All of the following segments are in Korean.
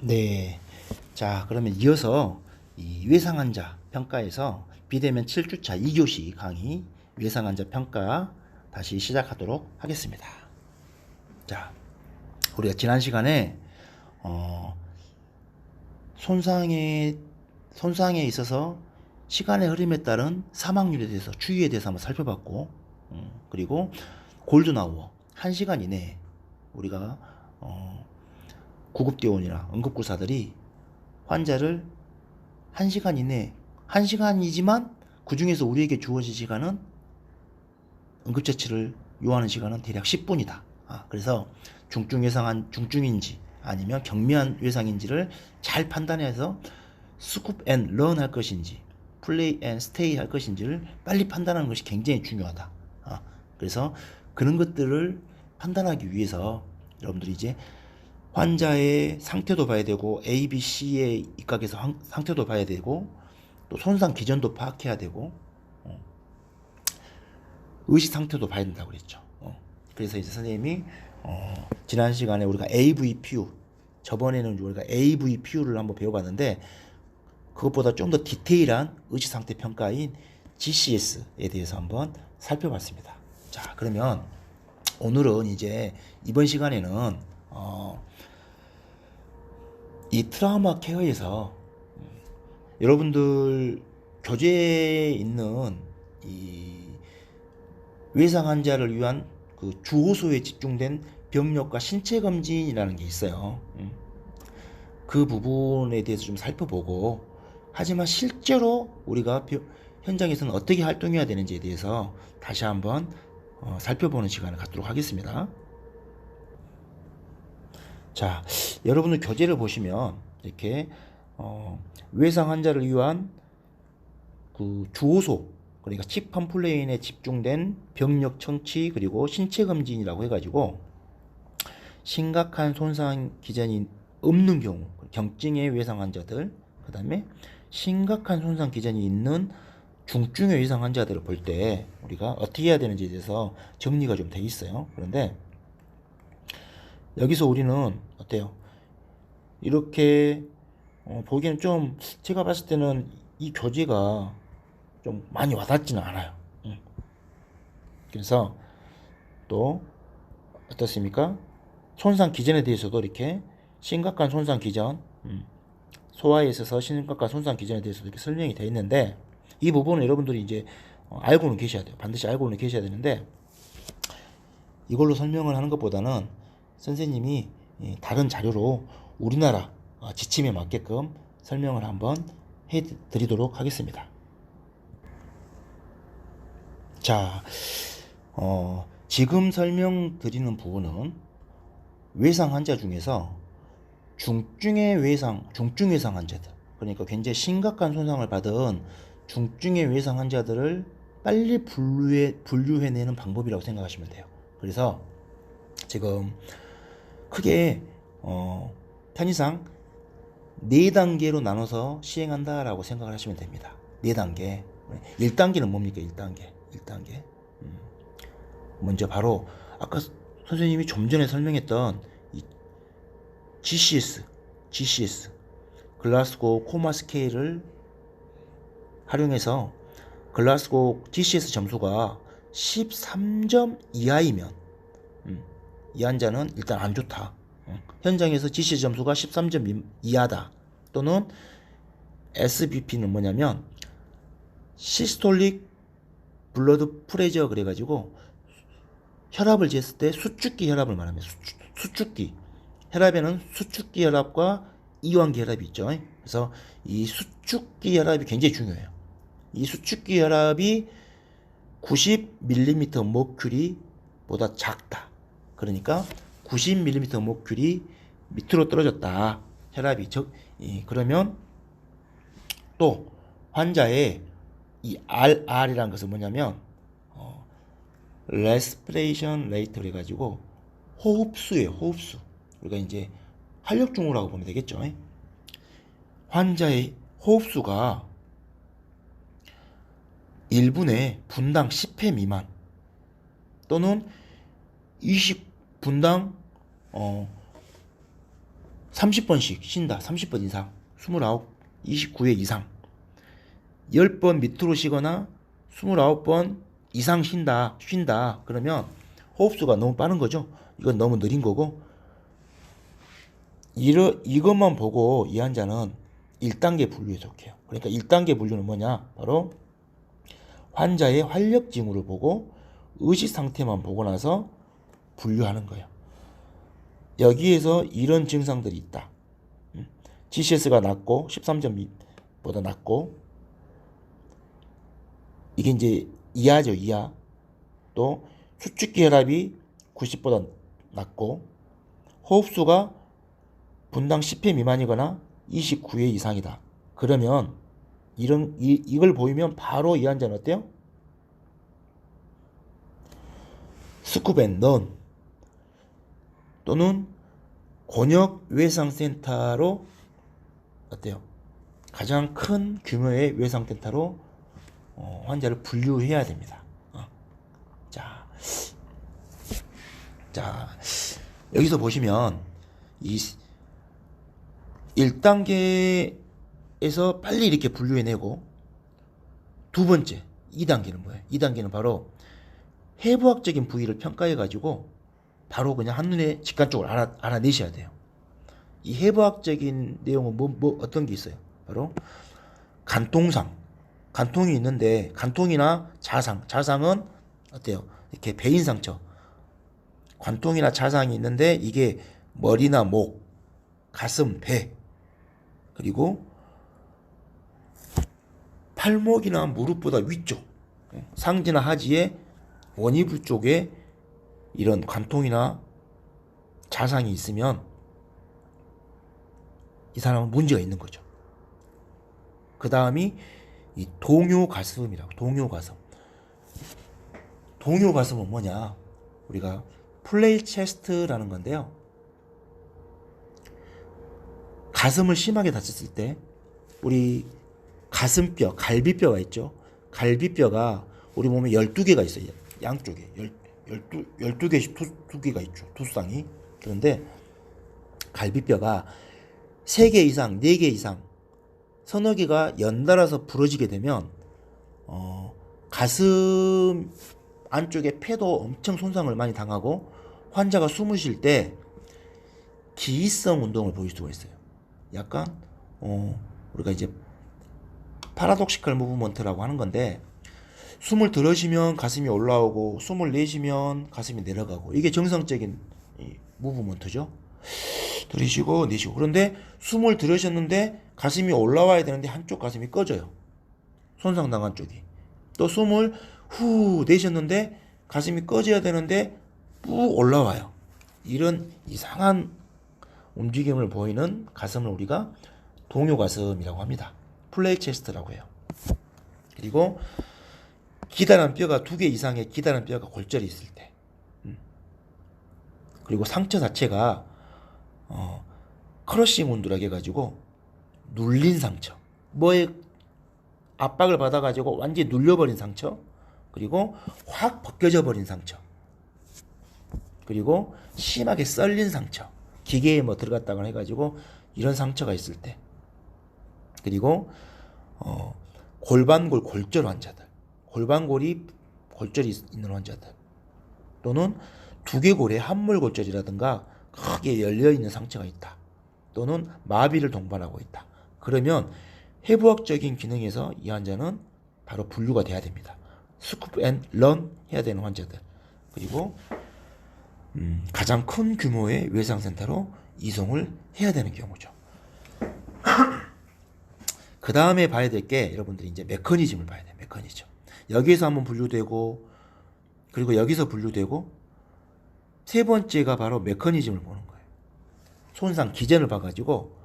네. 자, 그러면 이어서 이 외상환자 평가에서 비대면 7주차 2교시 강의 외상환자 평가 다시 시작하도록 하겠습니다. 자, 우리가 지난 시간에 어, 손상에 있어서 시간의 흐름에 따른 사망률에 대해서 추이에 대해서 한번 살펴봤고, 그리고 골든아워 1시간 이내에 우리가 구급대원이나 응급구사들이 환자를 1시간 이내 1시간이지만 그 중에서 우리에게 주어진 시간은 응급처치를 요하는 시간은 대략 10분이다. 그래서 중증인지 아니면 경미한 외상인지를 잘 판단해서 스쿱 앤 런 할 것인지 플레이 앤 스테이 할 것인지를 빨리 판단하는 것이 굉장히 중요하다. 그래서 그런 것들을 판단하기 위해서 여러분들이 이제 환자의 상태도 봐야 되고 A, B, C에 입각해서 상태도 봐야 되고 또 손상 기전도 파악해야 되고 의식 상태도 봐야 된다고 그랬죠. 그래서 이제 선생님이 지난 시간에 우리가 AVPU, 저번에는 우리가 AVPU를 한번 배워봤는데 그것보다 좀 더 디테일한 의식 상태 평가인 GCS에 대해서 한번 살펴봤습니다. 자, 그러면 오늘은 이제 이번 시간에는 이 트라우마 케어에서 여러분들 교재에 있는 이 외상 환자를 위한 그 주호소에 집중된 병력과 신체 검진이라는 게 있어요. 그 부분에 대해서 좀 살펴보고, 하지만 실제로 우리가 현장에서는 어떻게 활동해야 되는지에 대해서 다시 한번 살펴보는 시간을 갖도록 하겠습니다. 자, 여러분들 교재를 보시면 이렇게 외상 환자를 위한 그 주호소, 그러니까 칩1플레인에 집중된 병력 청취 그리고 신체 검진이라고 해가지고 심각한 손상 기전이 없는 경우 경증의 외상 환자들, 그 다음에 심각한 손상 기전이 있는 중증의 외상 환자들을 볼 때 우리가 어떻게 해야 되는지에 대해서 정리가 좀 돼 있어요. 그런데 여기서 우리는 어때요? 이렇게 보기에는 좀 제가 봤을 때는 이 교재가 좀 많이 와닿지는 않아요. 그래서 또 어떻습니까? 손상 기전에 대해서도 이렇게 심각한 손상 기전, 소화에 있어서 심각한 손상 기전에 대해서도 이렇게 설명이 되어 있는데 이 부분은 여러분들이 이제 알고는 계셔야 돼요. 반드시 알고는 계셔야 되는데 이걸로 설명을 하는 것보다는 선생님이 다른 자료로 우리나라 지침에 맞게끔 설명을 한번 해드리도록 하겠습니다. 자, 지금 설명드리는 부분은 외상 환자 중에서 중증 외상 환자들, 그러니까 굉장히 심각한 손상을 받은 중증의 외상 환자들을 빨리 분류해내는 방법이라고 생각하시면 돼요. 그래서 지금 크게 편의상 4단계로 나눠서 시행한다라고 생각을 하시면 됩니다. 4단계. 1단계는 뭡니까? 1단계. 먼저 바로 아까 선생님이 좀 전에 설명했던 이 GCS 글라스고 코마 스케일을 활용해서 글라스고 GCS 점수가 13점 이하이면 이 환자는 일단 안 좋다. 현장에서 GCS 점수가 13점 이하다. 또는 SBP는 뭐냐면 시스톨릭 블러드 프레저 그래가지고 혈압을 쟀을 때 수축기 혈압을 말합니다. 수축기 혈압에는 수축기 혈압과 이완기 혈압이 있죠. 그래서 이 수축기 혈압이 굉장히 중요해요. 이 수축기 혈압이 90mm 머큐리보다 작다. 그러니까 90mm 머큐리 밑으로 떨어졌다. 혈압이 그러면 또 환자의 이 RR이라는 것은 뭐냐면 respiration rate 그래가지고 호흡수예요. 호흡수. 우리가 이제 활력증후라고 보면 되겠죠. 환자의 호흡수가 1분에 분당 10회 미만 또는 20분당 30번씩 쉰다. 30번 이상. 29, 29회 이상. 10번 밑으로 쉬거나 29번 이상 쉰다. 그러면 호흡수가 너무 빠른 거죠. 이건 너무 느린 거고, 이것만 보고 이 환자는 1단계 분류에 속해요. 그러니까 1단계 분류는 뭐냐? 바로 환자의 활력 징후를 보고 의식 상태만 보고 나서 분류하는 거예요. 여기에서 이런 증상들이 있다. GCS가 낮고 13점보다 낮고, 이게 이제 이하죠, 이하. 또 수축기 혈압이 90보다 낮고, 호흡수가 분당 10회 미만이거나 29회 이상이다. 그러면 이걸 보이면 바로 이 환자는 어때요? 스쿠벤넌 또는 곤역 외상센터로 어때요? 가장 큰 규모의 외상센터로 환자를 분류해야 됩니다. 자, 여기서 보시면 이 1단계에서 빨리 이렇게 분류해내고, 두 번째 2단계는 뭐예요? 2단계는 바로 해부학적인 부위를 평가해가지고 바로 그냥 한눈에 직관적으로 알아내셔야 돼요. 이 해부학적인 내용은 어떤 게 있어요? 바로 간통상. 간통이 있는데, 간통이나 자상은 어때요? 이렇게 배인 상처. 관통이나 자상이 있는데 이게 머리나 목, 가슴, 배, 그리고 팔목이나 무릎보다 위쪽, 상지나 하지의 원위부 쪽에 이런 관통이나 자상이 있으면 이 사람은 문제가 있는 거죠. 그 다음이 이 동요가슴이라고. 동요가슴은 뭐냐? 우리가 플레이 체스트라는 건데요. 가슴을 심하게 다쳤을 때 우리 가슴뼈, 갈비뼈가 있죠. 갈비뼈가 우리 몸에 12개가 있어요. 양쪽에 12개씩 두개가 있죠. 투쌍이. 그런데 갈비뼈가 3개 이상, 4개 이상, 서너 개가 연달아서 부러지게 되면 가슴 안쪽에 폐도 엄청 손상을 많이 당하고, 환자가 숨을 쉴 때 기이성 운동을 보일 수가 있어요. 약간 우리가 이제 파라독시컬 무브먼트라고 하는 건데, 숨을 들으시면 가슴이 올라오고 숨을 내쉬면 가슴이 내려가고, 이게 정상적인 무브먼트죠. 들이쉬고 내쉬고. 그런데 숨을 들으셨는데 가슴이 올라와야 되는데 한쪽 가슴이 꺼져요. 손상당한 쪽이. 또 숨을 후 내쉬었는데 가슴이 꺼져야 되는데 쭉 올라와요. 이런 이상한 움직임을 보이는 가슴을 우리가 동요가슴이라고 합니다. 플레이 체스트라고 해요. 그리고 기다란 뼈가 2개 이상의 기다란 뼈가 골절이 있을 때, 그리고 상처 자체가 크러싱 운드라고 해가지고 눌린 상처, 뭐에 압박을 받아가지고 완전히 눌려버린 상처, 그리고 확 벗겨져 버린 상처, 그리고 심하게 썰린 상처, 기계에 뭐 들어갔다가 해가지고 이런 상처가 있을 때, 그리고 골반골 골절 환자들, 골반골이 골절이 있는 환자들, 또는 두개골에 함몰골절이라든가 크게 열려있는 상처가 있다, 또는 마비를 동반하고 있다. 그러면 해부학적인 기능에서 이 환자는 바로 분류가 돼야 됩니다. 스쿱 앤 런 해야 되는 환자들, 그리고 가장 큰 규모의 외상센터로 이송을 해야 되는 경우죠. 그 다음에 봐야 될 게, 여러분들이 이제 메커니즘을 봐야 돼요. 메커니즘. 여기에서 한번 분류되고, 그리고 여기서 분류되고, 세 번째가 바로 메커니즘을 보는 거예요. 손상 기전을 봐가지고,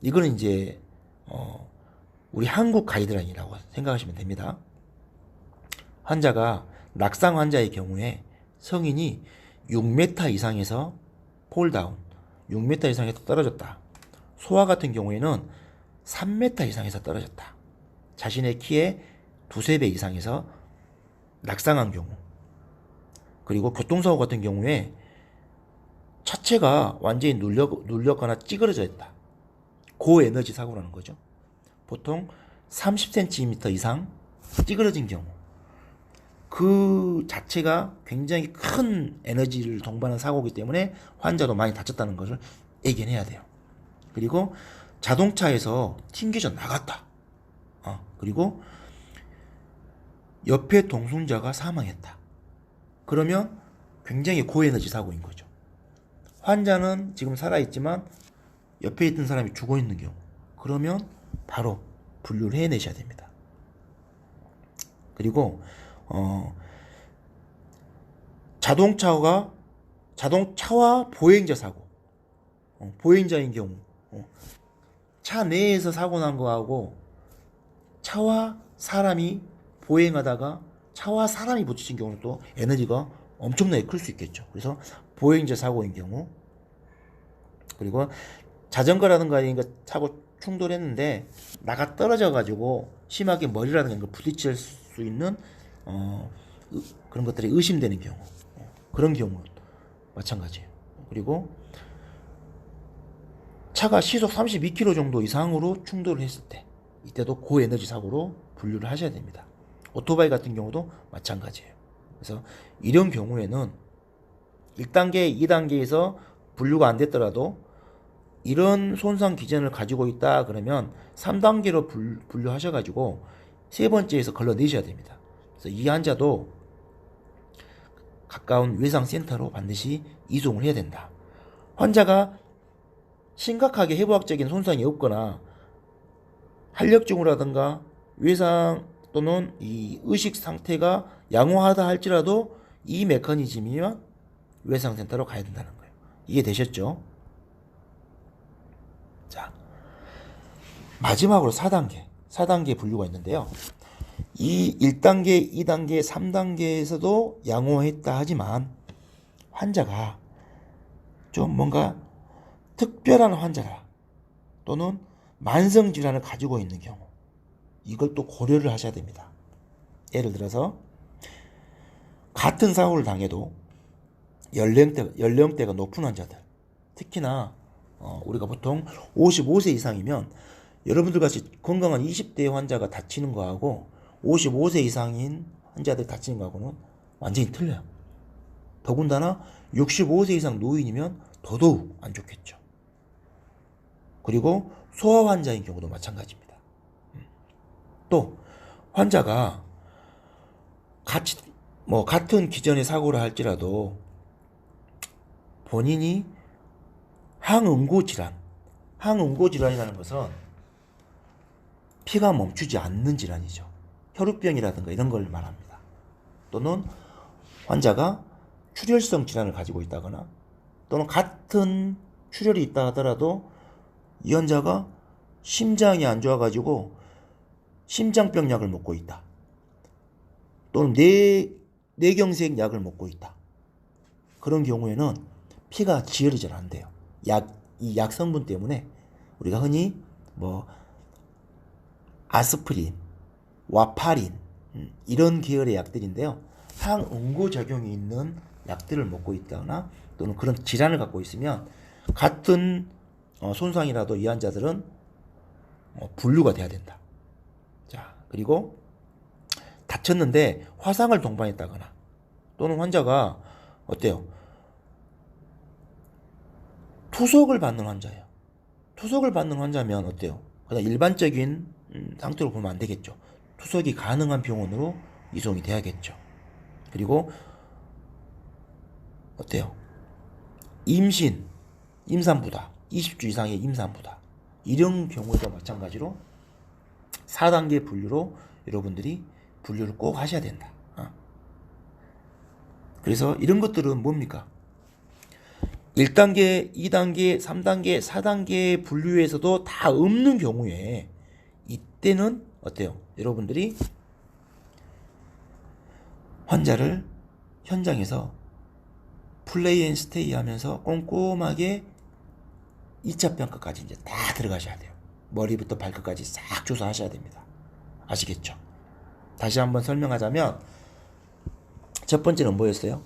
이거는 이제 우리 한국 가이드라인이라고 생각하시면 됩니다. 환자가 낙상 환자의 경우에 성인이 6m 이상에서 폴다운, 6m 이상에서 떨어졌다. 소아 같은 경우에는 3m 이상에서 떨어졌다. 자신의 키의 2~3배 이상에서 낙상한 경우. 그리고 교통사고 같은 경우에 차체가 완전히 눌렸거나 찌그러져 있다. 고에너지 사고라는 거죠. 보통 30cm 이상 찌그러진 경우, 그 자체가 굉장히 큰 에너지를 동반한 사고이기 때문에 환자도 많이 다쳤다는 것을 예견해야 돼요. 그리고 자동차에서 튕겨져 나갔다. 그리고 옆에 동승자가 사망했다. 그러면 굉장히 고에너지 사고인 거죠. 환자는 지금 살아있지만 옆에 있던 사람이 죽어 있는 경우, 그러면 바로 분류를 해내셔야 됩니다. 그리고 자동차와 보행자 사고, 보행자인 경우, 차 내에서 사고 난 거하고 차와 사람이 보행하다가 차와 사람이 부딪힌 경우는 또 에너지가 엄청나게 클 수 있겠죠. 그래서 보행자 사고인 경우, 그리고 자전거라든가 이런 거 타고 충돌했는데 나가 떨어져 가지고 심하게 머리라든가 걸 부딪힐 수 있는 그런 것들이 의심되는 경우, 그런 경우 마찬가지예요. 그리고 차가 시속 32km 정도 이상으로 충돌을 했을 때, 이때도 고에너지 사고로 분류를 하셔야 됩니다. 오토바이 같은 경우도 마찬가지예요. 그래서 이런 경우에는 1단계, 2단계에서 분류가 안 됐더라도 이런 손상 기전을 가지고 있다 그러면 3단계로 분류하셔가지고 세 번째에서 걸러내셔야 됩니다. 그래서 이 환자도 가까운 외상센터로 반드시 이송을 해야 된다. 환자가 심각하게 해부학적인 손상이 없거나 활력증후라든가 외상 또는 이 의식 상태가 양호하다 할지라도 이 메커니즘이면 외상센터로 가야 된다는 거예요. 이해되셨죠? 자, 마지막으로 4단계 분류가 있는데요. 이 1단계, 2단계, 3단계에서도 양호했다 하지만 환자가 좀 뭔가 특별한 환자라 또는 만성질환을 가지고 있는 경우, 이걸 또 고려를 하셔야 됩니다. 예를 들어서 같은 사고를 당해도 연령대가 높은 환자들, 특히나 우리가 보통 55세 이상이면 여러분들 같이 건강한 20대 환자가 다치는 거하고 55세 이상인 환자들 다치는 거하고는 완전히 틀려요. 더군다나 65세 이상 노인이면 더더욱 안 좋겠죠. 그리고 소아 환자인 경우도 마찬가지입니다. 또 환자가 같은 기전의 사고를 할지라도 본인이 항응고질환이라는 것은 피가 멈추지 않는 질환이죠. 혈우병이라든가 이런 걸 말합니다. 또는 환자가 출혈성 질환을 가지고 있다거나 또는 같은 출혈이 있다 하더라도 이 환자가 심장이 안 좋아가지고 심장병 약을 먹고 있다. 또는 뇌경색 약을 먹고 있다. 그런 경우에는 피가 지혈이 잘 안 돼요. 이 약 성분 때문에 우리가 흔히 아스프린, 와파린 이런 계열의 약들인데요. 항응고작용이 있는 약들을 먹고 있거나 또는 그런 질환을 갖고 있으면 같은 손상이라도 이 환자들은 분류가 돼야 된다. 자, 그리고 다쳤는데 화상을 동반했다거나 또는 환자가 어때요? 투석을 받는 환자예요. 투석을 받는 환자면 어때요? 그냥 일반적인 상태로 보면 안 되겠죠. 투석이 가능한 병원으로 이송이 돼야겠죠. 그리고 어때요? 임산부다. 20주 이상의 임산부다. 이런 경우도 마찬가지로 4단계 분류로 여러분들이 분류를 꼭 하셔야 된다. 그래서 이런 것들은 뭡니까? 1단계, 2단계, 3단계, 4단계 분류에서도 다 없는 경우에 이때는 어때요? 여러분들이 환자를 현장에서 플레이 앤 스테이 하면서 꼼꼼하게 2차 평가까지 이제 다 들어가셔야 돼요. 머리부터 발끝까지 싹 조사하셔야 됩니다. 아시겠죠? 다시 한번 설명하자면 첫 번째는 뭐였어요?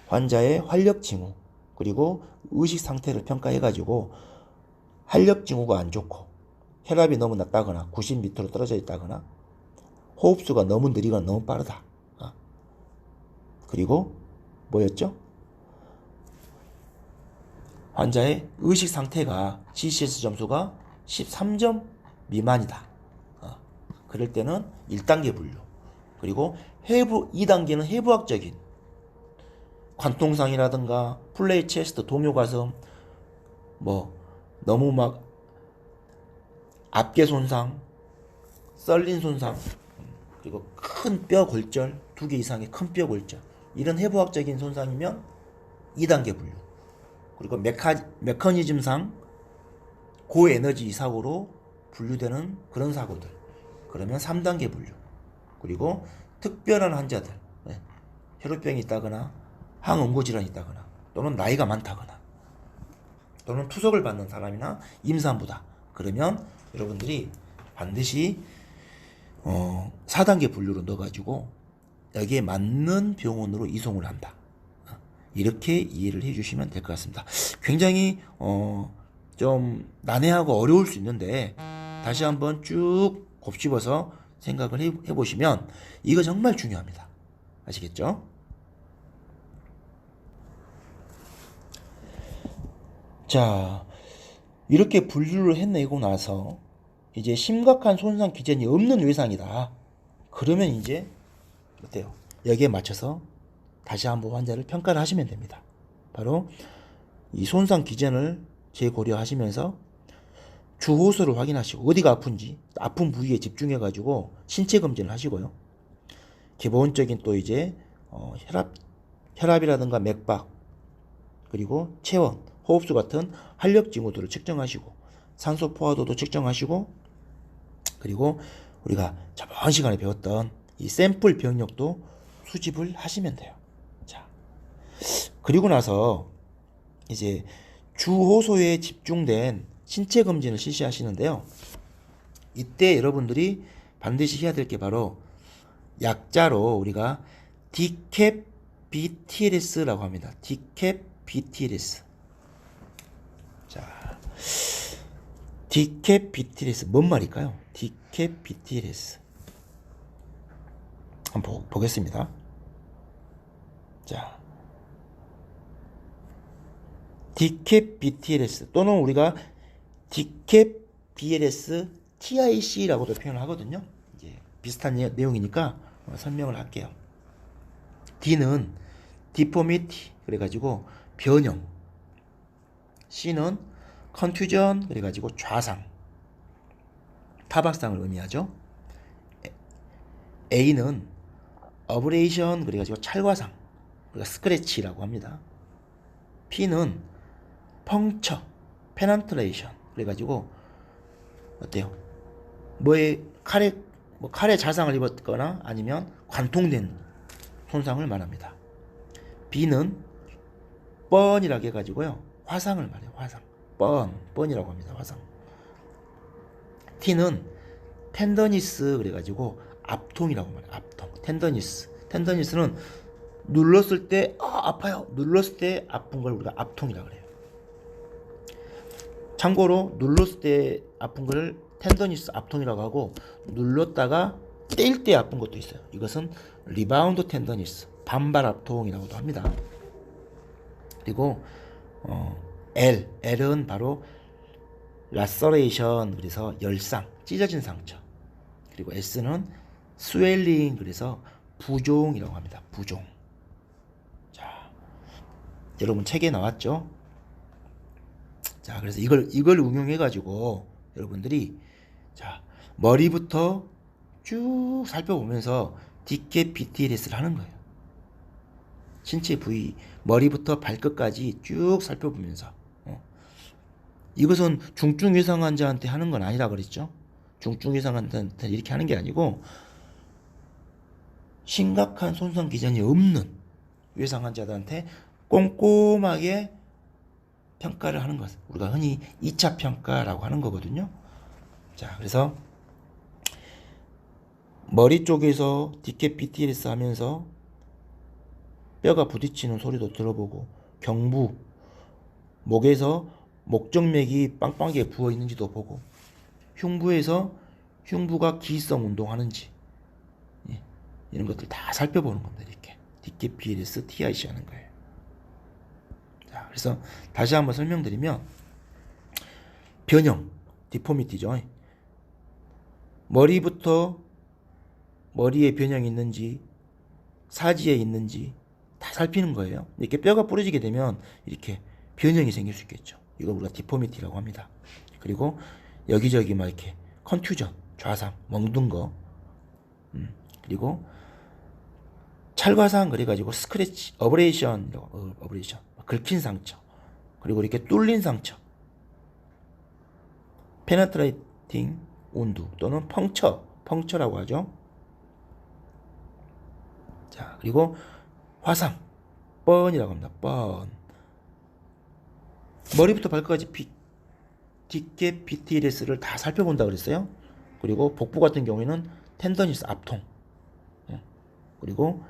환자의 활력 징후, 그리고 의식 상태를 평가해 가지고 활력 징후가 안 좋고 혈압이 너무 낮다거나 90 밑으로 떨어져 있다거나 호흡수가 너무 느리거나 너무 빠르다. 그리고 뭐였죠? 환자의 의식 상태가 GCS 점수가 13점 미만이다. 그럴 때는 1단계 분류. 그리고 2단계는 해부학적인 관통상이라든가 플레이 체스트, 동요 가슴, 뭐 너무 막 앞계 손상, 썰린 손상, 그리고 큰 뼈 골절, 2개 이상의 큰 뼈 골절, 이런 해부학적인 손상이면 2단계 분류. 그리고 메커니즘상 고에너지 사고로 분류되는 그런 사고들, 그러면 3단계 분류. 그리고 특별한 환자들, 혈우병이 있다거나 항응고질환이 있다거나 또는 나이가 많다거나 또는 투석을 받는 사람이나 임산부다. 그러면 여러분들이 반드시 4단계 분류로 넣어가지고 여기에 맞는 병원으로 이송을 한다. 이렇게 이해를 해주시면 될 것 같습니다. 굉장히 좀 난해하고 어려울 수 있는데 다시 한번 쭉 곱씹어서 생각을 해보시면 이거 정말 중요합니다. 아시겠죠? 자, 이렇게 분류를 해내고 나서 이제 심각한 손상 기전이 없는 외상이다. 그러면 이제 어때요? 여기에 맞춰서 다시 한번 환자를 평가를 하시면 됩니다. 바로 이 손상 기전을 재고려하시면서 주호소를 확인하시고 어디가 아픈지 아픈 부위에 집중해 가지고 신체 검진을 하시고요. 기본적인 또 이제 혈압이라든가 맥박, 그리고 체온, 호흡수 같은 활력 징후들을 측정하시고 산소 포화도도 측정하시고, 그리고 우리가 저번 시간에 배웠던 이 샘플 병력도 수집을 하시면 돼요. 자, 그리고 나서 이제 주호소에 집중된 신체 검진을 실시하시는데요. 이때 여러분들이 반드시 해야 될 게 바로 약자로 우리가 디캡 BTLS라고 합니다. 디캡 BTLS. 자, 디캡 BTLS 뭔 말일까요? 디캡 BTLS 한번 보겠습니다. 자, 디캡 BTLS 또는 우리가 디캡 BLS TIC라고도 표현을 하거든요. 이제 비슷한 내용이니까 설명을 할게요. D는 디포미티 그래가지고 변형, C는 컨투전 그래가지고 좌상, 타박상을 의미하죠. A는 어브레이션 그래가지고 찰과상, 우리가 스크래치라고 합니다. P는 펑처, 페넌트레이션 그래가지고 어때요? 칼에 자상을 입었거나 아니면 관통된 손상을 말합니다. B는 뻔이라고 해가지고요, 화상을 말해요. 화상, 뻔이라고 합니다. 화상. T는 텐더니스 그래가지고 압통이라고 말해요. 압통, 텐더니스는 눌렀을 때 아파요. 눌렀을 때 아픈 걸 우리가 압통이라고 그래요. 참고로 눌렀을 때 아픈 걸 텐더니스 압통이라고 하고 눌렀다가 뗄 때 아픈 것도 있어요. 이것은 리바운드 텐더니스, 반발 압통이라고도 합니다. 그리고 L은 바로 라서레이션, 그래서 열상, 찢어진 상처. 그리고 S는 스웰링, 그래서 부종이라고 합니다. 부종. 자, 여러분 책에 나왔죠? 자, 그래서 이걸 응용해 가지고 여러분들이 자, 머리부터 쭉 살펴보면서 디캡 BTLS를 하는 거예요. 신체 부위 머리부터 발끝까지 쭉 살펴보면서 이것은 중증 외상 환자한테 하는 건 아니라 그랬죠. 중증 외상 환자한테 이렇게 하는 게 아니고 심각한 손상 기전이 없는 외상 환자들한테 꼼꼼하게 평가를 하는 것, 우리가 흔히 2차 평가라고 하는 거거든요. 자, 그래서 머리 쪽에서 디캡 BTLS 하면서 뼈가 부딪히는 소리도 들어보고 경부, 목에서 목정맥이 빵빵하게 부어 있는지도 보고, 흉부에서 흉부가 기성 운동하는지, 예, 이런 것들 다 살펴보는 겁니다. 이렇게 디캡 BLS TIC 하는 거예요. 자, 그래서 다시 한번 설명드리면, 변형, 디포미티죠. 머리부터 머리에 변형이 있는지, 사지에 있는지 다 살피는 거예요. 이렇게 뼈가 부러지게 되면 이렇게 변형이 생길 수 있겠죠. 이걸 우리가 디포미티라고 합니다. 그리고 여기저기 막 이렇게 컨투전, 좌상, 멍든 거, 그리고 찰과상 그래가지고 스크래치, 어브레이션, 긁힌 상처, 그리고 이렇게 뚫린 상처, 페네트레이팅 운두 또는 펑처라고 하죠. 자, 그리고 화상, 뻔이라고 합니다. 뻔. 머리부터 발끝까지 디캡 BTLS를 다 살펴본다 그랬어요. 그리고 복부 같은 경우에는 텐더니스, 압통, 그리고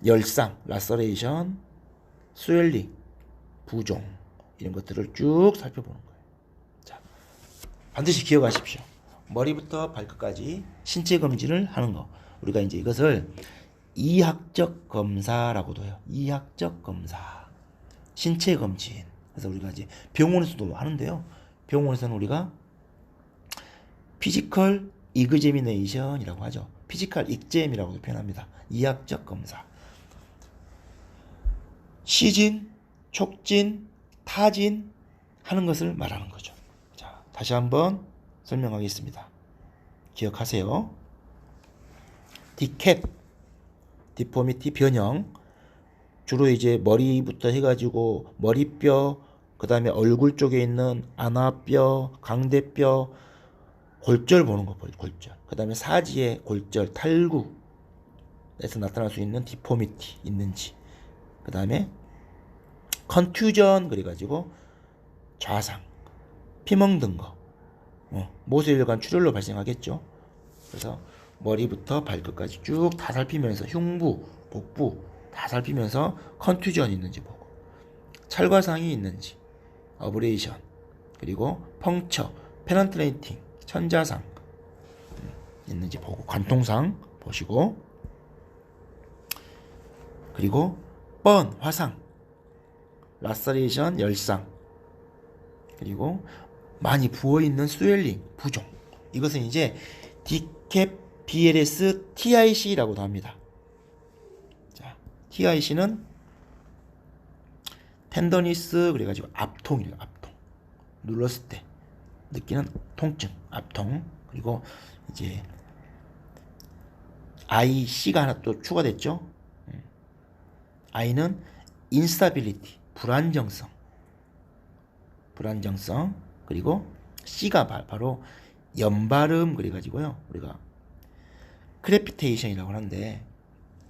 열상, 라서레이션, 스웰링, 부종, 이런 것들을 쭉 살펴보는 거예요. 자, 반드시 기억하십시오. 머리부터 발끝까지 신체 검진을 하는 거. 우리가 이제 이것을 이학적 검사라고도 해요. 이학적 검사, 신체 검진. 그래서 우리가 이제 병원에서도 하는데요. 병원에서는 우리가 피지컬 이그제미네이션이라고 하죠. 피지컬 익잼이라고도 표현합니다. 이학적 검사. 시진, 촉진, 타진 하는 것을 말하는 거죠. 자, 다시 한번 설명하겠습니다. 기억하세요. 디캡, 디포미티 변형, 주로 이제 머리부터 해가지고 머리뼈, 그 다음에 얼굴 쪽에 있는 안아뼈, 강대뼈, 골절 보는 거, 골절. 그 다음에 사지의 골절, 탈구에서 나타날 수 있는 디포미티 있는지. 그 다음에 컨투전 그래가지고 좌상, 피멍든 거, 모세혈관 출혈로 발생하겠죠. 그래서 머리부터 발끝까지 쭉 다 살피면서 흉부, 복부 다 살피면서 컨투전 있는지 보고, 찰과상이 있는지, 어브레이션, 그리고 펑처, 페넌트레이팅, 천자상 있는지 보고, 관통상 보시고, 그리고 뻔, 화상, 라서레이션, 열상, 그리고 많이 부어있는 스웰링, 부종. 이것은 이제 디캡 BLS TIC라고도 합니다. 자, TIC는 텐더니스 그래가지고 압통이에요. 압통. 눌렀을 때 느끼는 통증, 압통. 그리고 이제 IC가 하나 또 추가됐죠. I는 인스타빌리티, 불안정성. 그리고 C가 바로 연발음 그래가지고요. 우리가 크레피테이션이라고 하는데,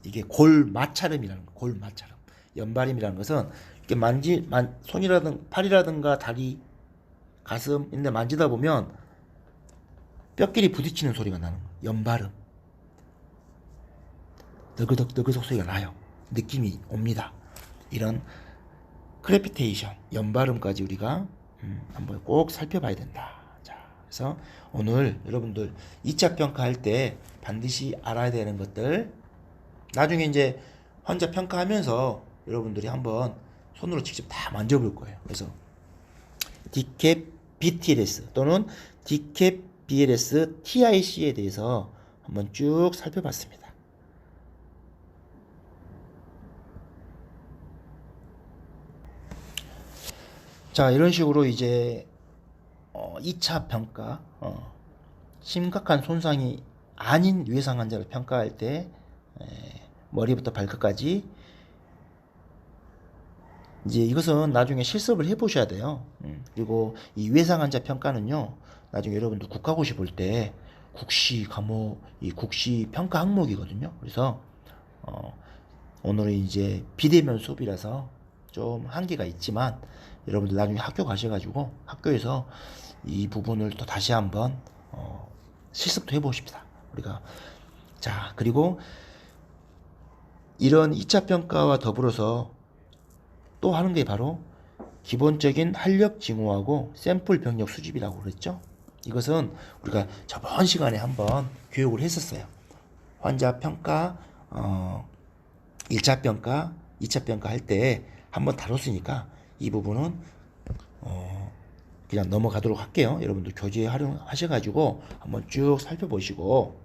이게 골마찰음이라는 거. 골마찰음. 연발음이라는 것은 이렇게 손이라든가 팔이라든가 다리, 가슴 이런 데 만지다 보면 뼈끼리 부딪히는 소리가 나는 거. 연발음. 너그덕 소리가 나요. 느낌이 옵니다. 이런 크레피테이션, 연발음까지 우리가 한번 꼭 살펴봐야 된다. 자, 그래서 오늘 여러분들 2차 평가할 때 반드시 알아야 되는 것들, 나중에 이제 환자 평가하면서 여러분들이 한번 손으로 직접 다 만져볼 거예요. 그래서 디캡 BTLS 또는 디캡 BLS TIC에 대해서 한번 쭉 살펴봤습니다. 자, 이런 식으로 이제 2차 평가, 심각한 손상이 아닌 외상 환자를 평가할 때 머리부터 발끝까지, 이제 이것은 나중에 실습을 해보셔야 돼요. 그리고 이 외상 환자 평가는요, 나중에 여러분들 국가고시 볼 때 국시 과목, 이 국시 평가 항목이거든요. 그래서 오늘은 이제 비대면 수업이라서 좀 한계가 있지만, 여러분들 나중에 학교 가셔가지고 학교에서 이 부분을 또 다시 한번 실습도 해보십시다. 우리가. 자, 그리고 이런 2차 평가와 더불어서 또 하는 게 바로 기본적인 활력 징후하고 샘플 병력 수집이라고 그랬죠. 이것은 우리가 저번 시간에 한번 교육을 했었어요. 환자 평가, 1차 평가, 2차 평가 할 때 한번 다뤘으니까 이 부분은 그냥 넘어가도록 할게요. 여러분들 교재에 활용하셔가지고 한번 쭉 살펴보시고,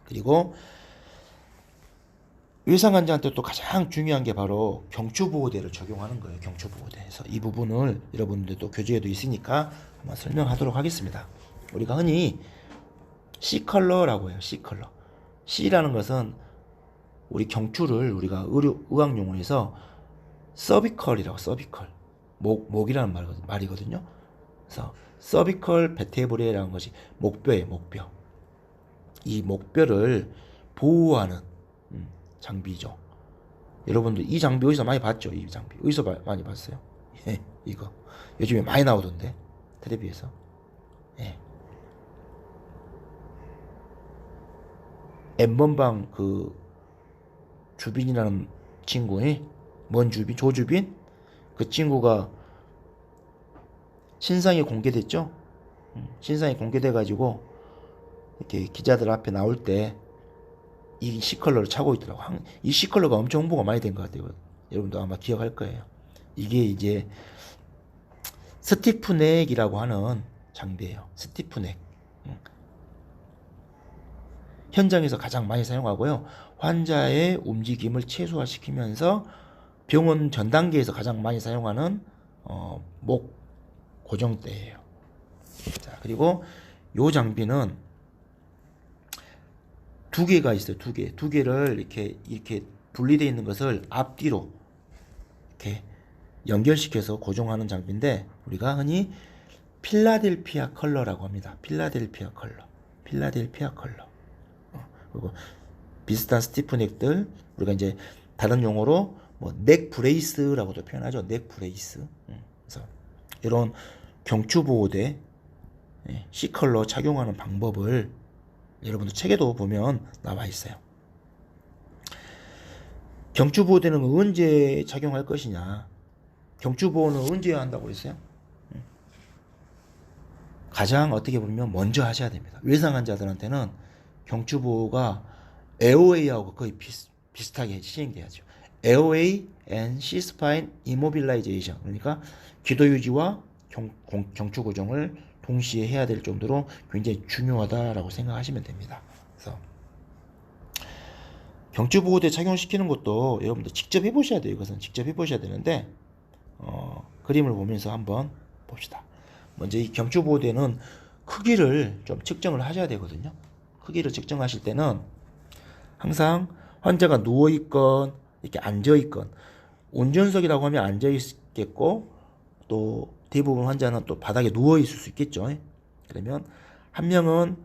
그리고 외상 환자한테 또 가장 중요한 게 바로 경추보호대를 적용하는 거예요. 경추보호대에서 이 부분을 여러분들도 교재에도 있으니까 한번 설명하도록 하겠습니다. 우리가 흔히 C컬러라고 해요. C컬러. C라는 것은 우리 경추를 우리가 의학 용어에서 서비컬이라고, 서비컬. 목이라는 말이거든요. 그래서 서비컬 베테브레라는 것이 목뼈예요. 목뼈. 이 목뼈를 보호하는 장비죠. 여러분들 이 장비 어디서 많이 봤죠? 이 장비 어디서 많이 봤어요? 예, 이거 요즘에 많이 나오던데 텔레비에서. 예. N번방 그 주빈이라는 친구의 뭔 주빈? 조주빈? 그 친구가 신상이 공개됐죠? 신상이 공개돼 가지고 이렇게 기자들 앞에 나올 때 이 C컬러를 차고 있더라고. 이 C컬러가 엄청 홍보가 많이 된 것 같아요. 여러분도 아마 기억할 거예요. 이게 이제 스티프넥이라고 하는 장비예요. 스티프넥. 현장에서 가장 많이 사용하고요. 환자의 움직임을 최소화시키면서 병원 전 단계에서 가장 많이 사용하는 목 고정대예요. 자, 그리고 요 장비는 두 개가 있어요. 두 개를 이렇게 분리되어 있는 것을 앞뒤로 이렇게 연결시켜서 고정하는 장비인데, 우리가 흔히 필라델피아 컬러라고 합니다. 필라델피아 컬러. 그리고 비슷한 스티프넥들, 우리가 이제 다른 용어로 뭐 넥 브레이스라고도 표현하죠. 넥 브레이스. 그래서 이런 경추보호대 C컬러 착용하는 방법을 여러분들 책에도 보면 나와 있어요. 경추보호대는 언제 착용할 것이냐? 경추보호는 언제 한다고 했어요? 가장 어떻게 보면 먼저 하셔야 됩니다. 외상 환자들한테는 경추보호가 에어웨이하고 거의 비슷하게 시행돼야죠. 에어웨이 and C-spine immobilization, 그러니까 기도 유지와 경추 고정을 동시에 해야 될 정도로 굉장히 중요하다라고 생각하시면 됩니다. 그래서 경추보호대 착용시키는 것도 여러분들 직접 해보셔야 돼요. 이것은 직접 해보셔야 되는데 그림을 보면서 한번 봅시다. 먼저 이 경추보호대는 크기를 좀 측정을 하셔야 되거든요. 크기를 측정하실 때는 항상 환자가 누워있건 이렇게 앉아있건, 운전석이라고 하면 앉아있겠고 또 대부분 환자는 또 바닥에 누워 있을 수 있겠죠. 그러면 한 명은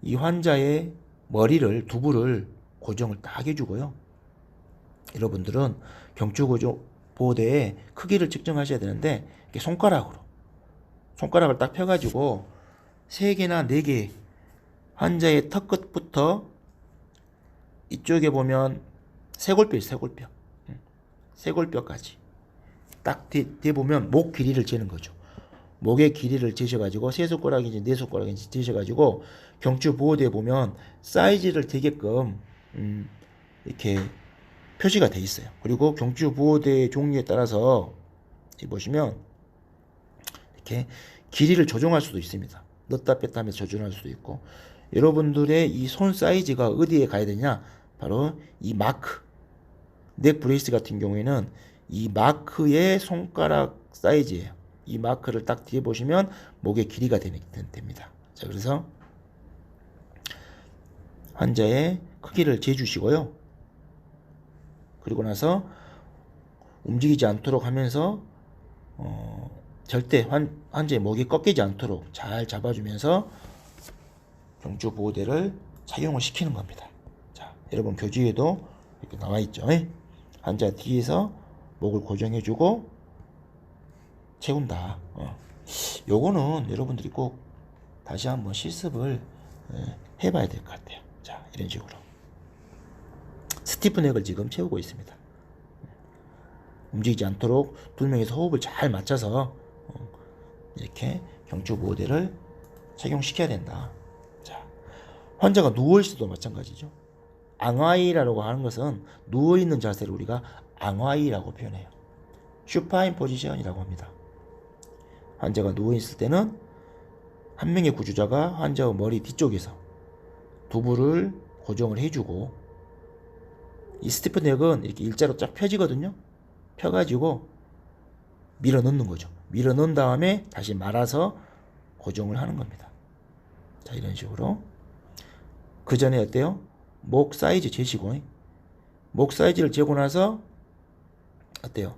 이 환자의 머리를, 두부를 고정을 딱 해주고요. 여러분들은 경추보호대의 크기를 측정하셔야 되는데, 이렇게 손가락을 딱 펴가지고 3개나 4개 환자의 턱 끝부터 이쪽에 보면 쇄골뼈까지 딱 대보면 목 길이를 재는 거죠. 목의 길이를 재셔가지고 3손가락인지 4손가락인지 재셔가지고 경추보호대에 보면 사이즈를 되게끔 이렇게 표시가 돼 있어요. 그리고 경추보호대 종류에 따라서 보시면 이렇게 길이를 조정할 수도 있습니다. 넣다 뺐다 하면서 조정할 수도 있고, 여러분들의 이 손 사이즈가 어디에 가야 되냐? 바로 이 마크, 넥 브레이스 같은 경우에는 이 마크의 손가락 사이즈예요. 이 마크를 딱 뒤에 보시면 목의 길이가 됩니다. 자, 그래서 환자의 크기를 재주시고요. 그리고 나서 움직이지 않도록 하면서 절대 환자의 목이 꺾이지 않도록 잘 잡아주면서 경추보호대를 착용을 시키는 겁니다. 자, 여러분 교재에도 이렇게 나와 있죠. 환자 뒤에서 목을 고정해주고 채운다. 요거는 여러분들이 꼭 다시 한번 실습을 해봐야 될 것 같아요. 자, 이런 식으로 스티프넥을 지금 채우고 있습니다. 움직이지 않도록 두 명이서 호흡을 잘 맞춰서 이렇게 경추 보호대를 착용시켜야 된다. 자, 환자가 누워있을 때도 마찬가지죠. 앙화이라고 하는 것은 누워있는 자세를 우리가 앙화이라고 표현해요. 슈파인 포지션이라고 합니다. 환자가 누워있을 때는 한 명의 구조자가 환자의 머리 뒤쪽에서 두부를 고정을 해주고, 이 스티프넥은 이렇게 일자로 쫙 펴지거든요. 펴가지고 밀어 넣는 거죠. 밀어 넣은 다음에 다시 말아서 고정을 하는 겁니다. 자, 이런 식으로. 그 전에 어때요? 목 사이즈 재시고, 목 사이즈를 재고 나서 어때요?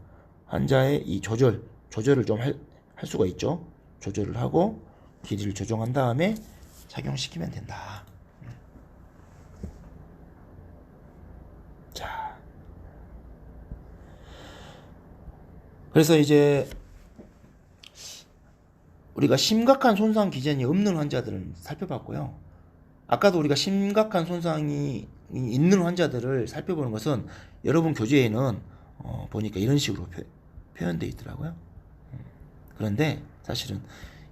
환자의 이 조절을 좀 할 수가 있죠. 조절을 하고 길이를 조정한 다음에 착용시키면 된다. 자, 그래서 이제 우리가 심각한 손상 기전이 없는 환자들은 살펴봤고요. 아까도 우리가 심각한 손상이 있는 환자들을 살펴보는 것은 여러분 교재에는 보니까 이런 식으로 표현되어 있더라고요. 그런데 사실은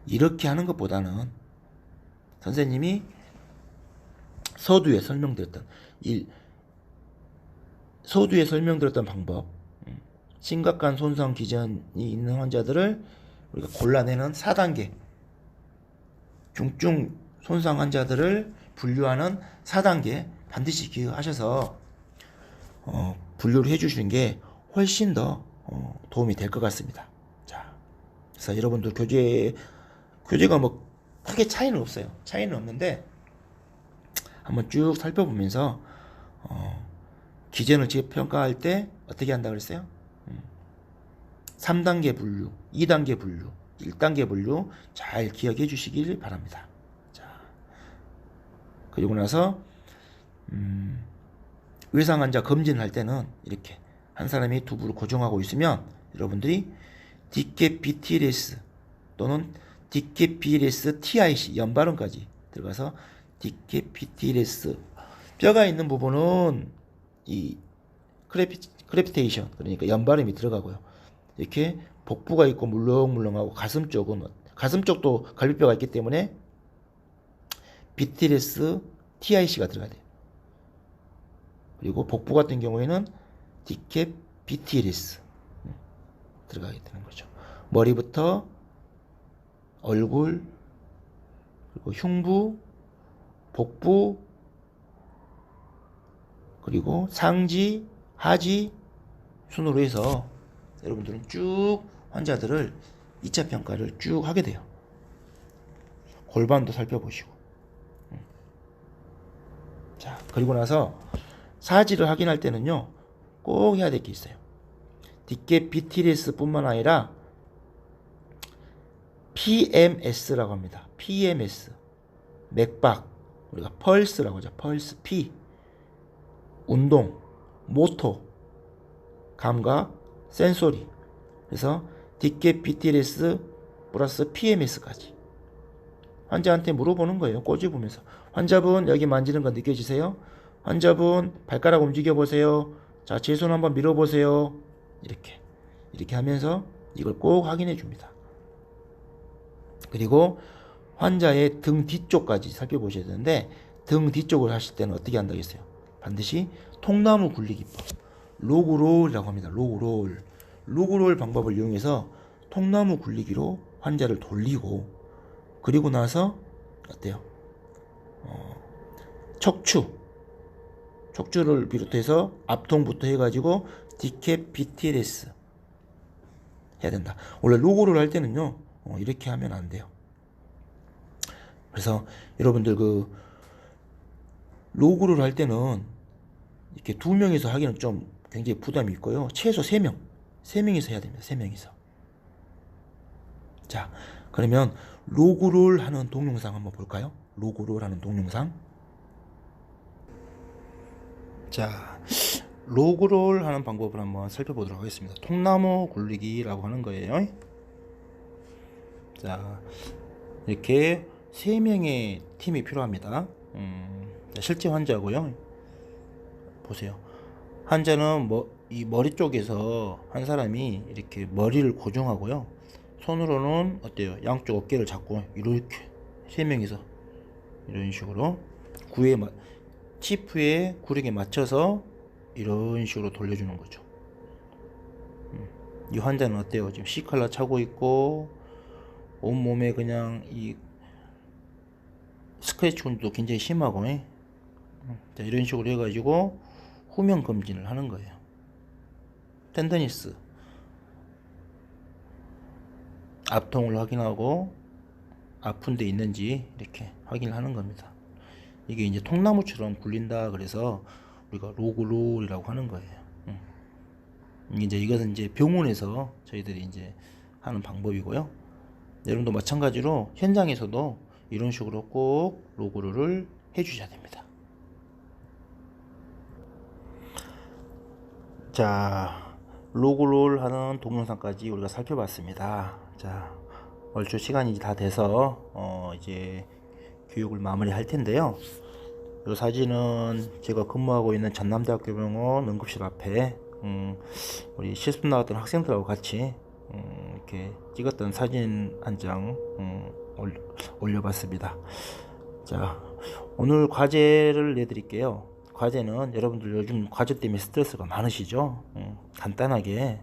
이렇게 하는 것보다는 선생님이 서두에 설명드렸던 방법, 심각한 손상 기전이 있는 환자들을 우리가 골라내는 4단계, 중증 손상 환자들을 분류하는 4단계 반드시 기억하셔서 분류를 해주시는 게 훨씬 더 도움이 될 것 같습니다. 자, 그래서 여러분들 교재가 뭐 크게 차이는 없어요. 차이는 없는데 한번 쭉 살펴보면서 기전을 재평가할 때 어떻게 한다 그랬어요? 3단계 분류, 2단계 분류, 1단계 분류 잘 기억해 주시길 바랍니다. 자, 그리고 나서 외상 환자 검진할 때는 이렇게 한 사람이 두부를 고정하고 있으면 여러분들이 디캡 BTLS 또는 디캡 BLS TIC 연발음까지 들어가서 디캡 BTLS 뼈가 있는 부분은 이 크레피테이션, 그러니까 연발음이 들어가고요. 이렇게 복부가 있고 물렁물렁하고 가슴 쪽도 갈비뼈가 있기 때문에 BTLS TIC가 들어가야 돼요. 그리고 복부 같은 경우에는 디캡 BTLS 들어가게 되는 거죠. 머리부터 얼굴, 그리고 흉부, 복부, 그리고 상지, 하지 순으로 해서 여러분들은 쭉 환자들을 2차 평가를 쭉 하게 돼요. 골반도 살펴보시고. 자, 그리고 나서 사지를 확인할 때는요, 꼭 해야 될 게 있어요. 디캡 BTLS 뿐만 아니라 PMS라고 합니다. PMS. 맥박. 우리가 펄스라고 하죠. 펄스 P. 운동, 모토, 감각, 센소리. 그래서 디캡 BTLS 플러스 PMS까지. 환자한테 물어보는 거예요. 꼬집으면서. 환자분 여기 만지는 거 느껴지세요? 환자분 발가락 움직여 보세요. 자, 제 손 한번 밀어 보세요. 이렇게 하면서 이걸 꼭 확인해 줍니다. 그리고 환자의 등 뒤쪽까지 살펴보셔야 되는데, 등 뒤쪽을 하실 때는 어떻게 한다고 했어요? 반드시 통나무 굴리기법, 로그롤이라고 합니다. 로그롤 방법을 이용해서 통나무 굴리기로 환자를 돌리고, 그리고 나서 어때요? 척추를 비롯해서 앞통부터 해가지고 디캡 BTLS 해야 된다. 원래 로그롤 할 때는요, 이렇게 하면 안 돼요. 그래서 여러분들 로그롤 할 때는 이렇게 2명이서 하기는 좀 굉장히 부담이 있고요. 최소 3명이서 해야 됩니다. 3명이서. 자, 그러면 로그롤 하는 동영상 한번 볼까요? 로그롤 하는 동영상. 자, 로그롤 하는 방법을 한번 살펴보도록 하겠습니다. 통나무 굴리기라고 하는 거예요. 자, 이렇게 3명의 팀이 필요합니다. 실제 환자고요. 보세요. 환자는 이 머리 쪽에서 한 사람이 이렇게 머리를 고정하고요. 손으로는 어때요? 양쪽 어깨를 잡고 이렇게 세 명이서 이런 식으로 치프의 구력에 맞춰서 이런 식으로 돌려주는 거죠. 이 환자는 어때요? 지금 C컬러 차고 있고 온몸에 그냥 이 스크래치 운도 굉장히 심하고 자, 이런 식으로 해가지고 후면 검진을 하는 거예요. 텐더니스 압통을 확인하고 아픈 데 있는지 이렇게 확인을 하는 겁니다. 이게 이제 통나무처럼 굴린다 그래서 우리가 로그롤이라고 하는 거예요. 이것은 이제 병원에서 저희들이 이제 하는 방법이고요. 여러분도 마찬가지로 현장에서도 이런 식으로 꼭 로그롤을 해주셔야 됩니다. 자, 로그롤 하는 동영상까지 우리가 살펴봤습니다. 자, 얼추 시간이 다 돼서 이제 교육을 마무리할 텐데요. 이 사진은 제가 근무하고 있는 전남대학교 병원 응급실 앞에 우리 실습 나왔던 학생들하고 같이 이렇게 찍었던 사진 한 장 올려봤습니다. 자, 오늘 과제를 내드릴게요. 과제는 여러분들 요즘 과제 때문에 스트레스가 많으시죠? 간단하게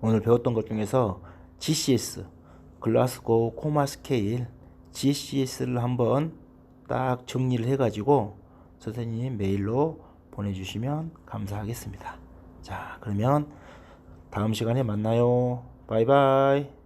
오늘 배웠던 것 중에서 GCS 글라스고 코마 스케일 GCS를 한번 딱 정리를 해가지고 선생님 메일로 보내주시면 감사하겠습니다. 자, 그러면 다음 시간에 만나요. 바이바이.